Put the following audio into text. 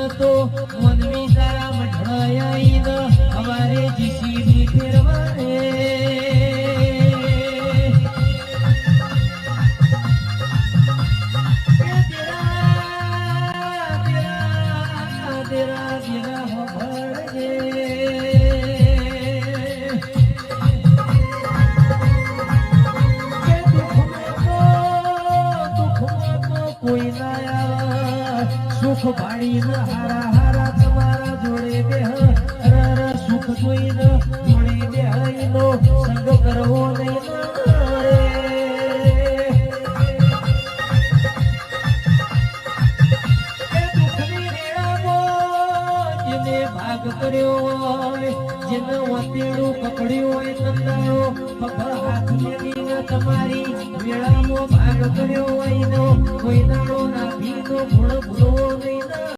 તો મનવી તારા મઢાઈ હવારે જીસીબી ફેરવારે તેરા તેરા હભળજે કોઈ ના સુખ ભાડી હારા હારા તમારા જોડે બેહ સુખ જોઈ જોડે બેહનો સંગ કરવો નહીં ભાગ કર્યો હોય જેને વતેડું પકડ્યું હોય તંદારો પગ હાથ મેળીને તમારી મેળામાં ભાગ કર્યો હોય કોઈ દાડો નાભીનો ગુણ ભૂલવો નહીં